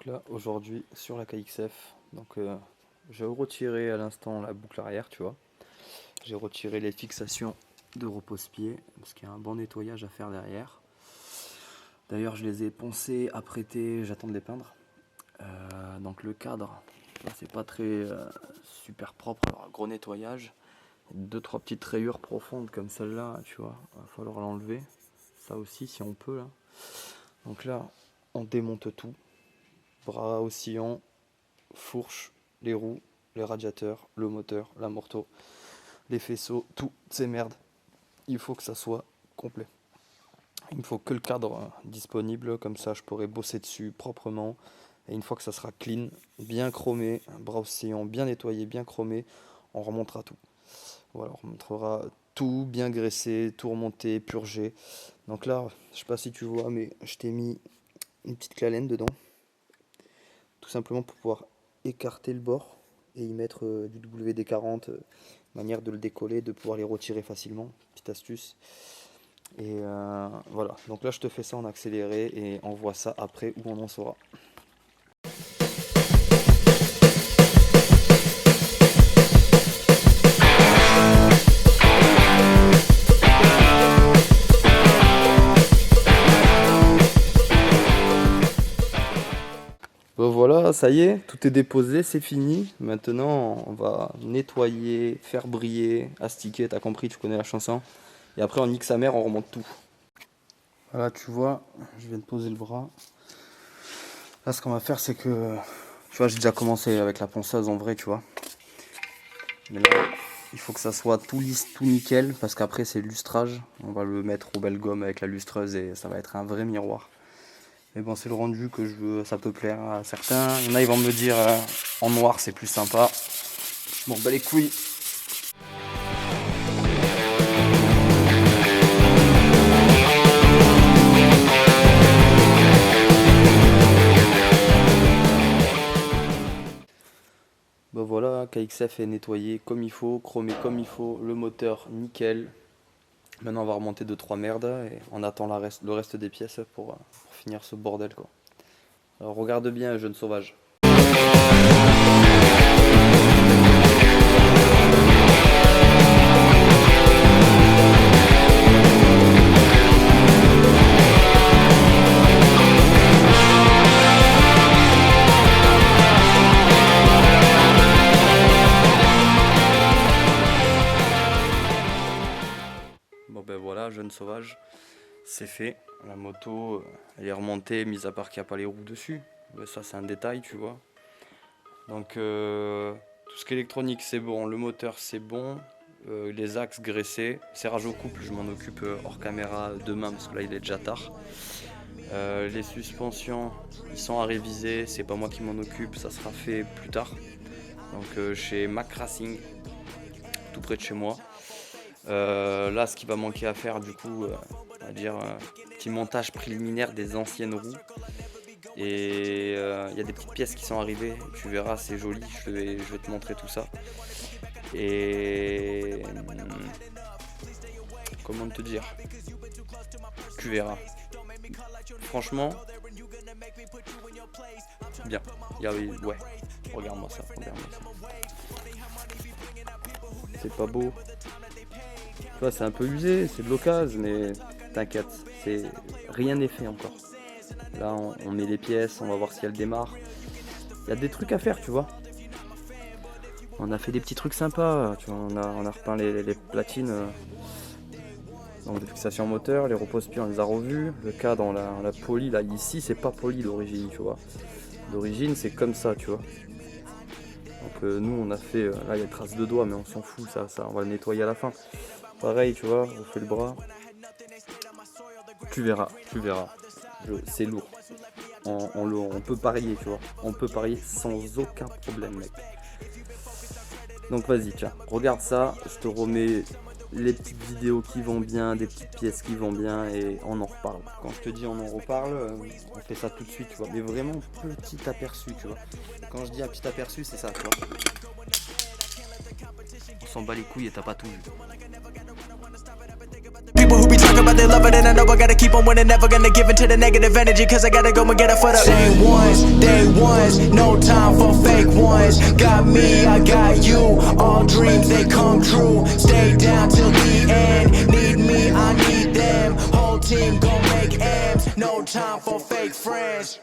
là aujourd'hui sur la KXF, j'ai retiré à l'instant la boucle arrière, tu vois. J'ai retiré les fixations de repose-pied parce qu'il y a un bon nettoyage à faire derrière. D'ailleurs je les ai poncés, apprêtés, j'attends de les peindre. Donc le cadre, c'est pas très super propre, alors gros nettoyage. 2-3 petites rayures profondes comme celle-là, tu vois, il va falloir l'enlever. Ça aussi si on peut là. Donc là on démonte tout. Bras oscillants, fourche, les roues, les radiateurs, le moteur, la morteau, les faisceaux, toutes ces merdes. Il faut que ça soit complet. Il me faut que le cadre disponible, comme ça je pourrai bosser dessus proprement. Et une fois que ça sera clean, bien chromé, bras oscillants bien nettoyé, bien chromé, on remontera tout. Voilà, on remontrera tout, bien graissé, tout remonté, purgé. Donc là, je sais pas si tu vois, mais je t'ai mis une petite clalène dedans. Tout simplement pour pouvoir écarter le bord et y mettre du WD-40, manière de le décoller, de pouvoir les retirer facilement, petite astuce. Et voilà, donc là je te fais ça en accéléré et on voit ça après où on en sera. Bon voilà, ça y est, tout est déposé, c'est fini. Maintenant, on va nettoyer, faire briller, astiquer, t'as compris, tu connais la chanson. Et après, on nique sa mère, on remonte tout. Voilà, tu vois, je viens de poser le bras. Là, ce qu'on va faire, c'est que, tu vois, j'ai déjà commencé avec la ponceuse en vrai, tu vois. Mais là, il faut que ça soit tout lisse, tout nickel, parce qu'après, c'est le lustrage. On va le mettre au bel gomme avec la lustreuse et ça va être un vrai miroir. Mais bon, c'est le rendu que je veux, ça peut plaire à certains. Il y en a, ils vont me dire en noir c'est plus sympa. Je m'en bats les couilles. Ben voilà, KXF est nettoyé comme il faut, chromé comme il faut, le moteur nickel. Maintenant on va remonter 2-3 merdes et on attend le reste des pièces pour finir ce bordel quoi. Alors regarde bien, jeune sauvage. Bon ben voilà, jeune sauvage, c'est fait. La moto, elle est remontée, mis à part qu'il n'y a pas les roues dessus. Mais ça c'est un détail, tu vois. Donc tout ce qui est électronique c'est bon, le moteur c'est bon, les axes graissés, serrage au couple je m'en occupe hors caméra demain parce que là il est déjà tard. Les suspensions ils sont à réviser, c'est pas moi qui m'en occupe, ça sera fait plus tard. Donc chez Mac Racing, tout près de chez moi. Là ce qui va manquer à faire du coup, on va dire petit montage préliminaire des anciennes roues. Et il y a des petites pièces qui sont arrivées, tu verras c'est joli, je vais te montrer tout ça. Et comment te dire, tu verras. Franchement, bien. Ouais, regarde-moi ça, C'est pas beau. Tu vois, c'est un peu usé, c'est de l'occasion, mais t'inquiète, rien n'est fait encore. Là, on met les pièces, on va voir si elles démarrent. Il y a des trucs à faire, tu vois. On a fait des petits trucs sympas, tu vois. On a repeint les platines donc de fixation moteur, les repose-pieds on les a revus. Le cadre on l'a poli, là ici c'est pas poli d'origine, tu vois. D'origine c'est comme ça, tu vois. Donc nous on a fait, là il y a des traces de doigts mais on s'en fout, ça on va le nettoyer à la fin. Pareil, tu vois, on fait le bras. Tu verras. C'est lourd. On peut parier, tu vois. On peut parier sans aucun problème, mec. Donc vas-y, tiens, regarde ça. Je te remets les petites vidéos qui vont bien, des petites pièces qui vont bien et on en reparle. Quand je te dis on en reparle, on fait ça tout de suite, tu vois. Mais vraiment petit aperçu, tu vois. Quand je dis un petit aperçu, c'est ça, tu vois. On s'en bat les couilles et t'as pas tout vu. they love it, and I know I gotta keep on winning. Never gonna give in to the negative energy, cause I gotta go and get it for the same ones, day ones. No time for fake ones. Got me, I got you. All dreams, they come true. Stay down till the end. Need me, I need them. Whole team gon' make M's. No time for fake friends.